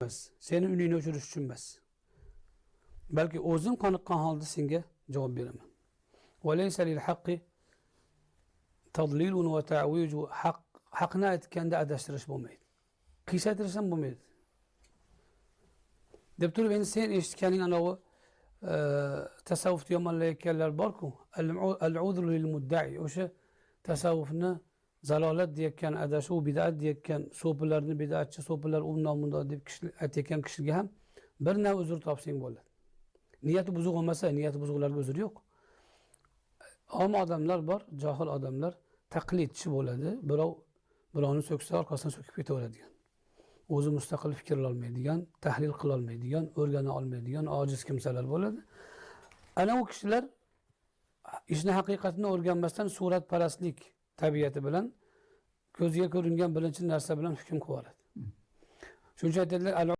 emas. Seni ününü o'chirish uchun emas. Balki o'zim qoniqqan holda senga javob beraman. Va laysa lil haqqi tadlilun va ta'wiju haqni aytganda adashtirish bo'lmaydi. Qiyshaytirish ham bo'lmaydi. Deb turib endi sen eshitganing anavi tasavvufni yomonlayotganlar bor-ku, al-udru lil mudda'i, o'sha tasavvufni zalolat deyotgan, adashuv, bid'at deyotgan so'pilarni bid'atchi, so'pilar undan bundoq deb aytayotgan kishiga ham bir nav uzr topsang bo'ladi. Niyati buzuq olmasa, niyati buzuqlarga uzr yo'q. Om odamlar bor, johil odamlar taqlidchi bo'ladi. Birovni so'ksa orqasidan so'kib ketaveradigan. O'zi mustaqil fikr olmaydigan, tahlil qila olmaydigan, o'rgana olmaydigan ojiz kimsalar bo'ladi. Ana u kishilar ishni haqiqatini o'rganmasdan suratparastlik tabiati bilan ko'zga ko'ringan birinchi narsa bilan hukm qilib oladi. Shuncha aytadilar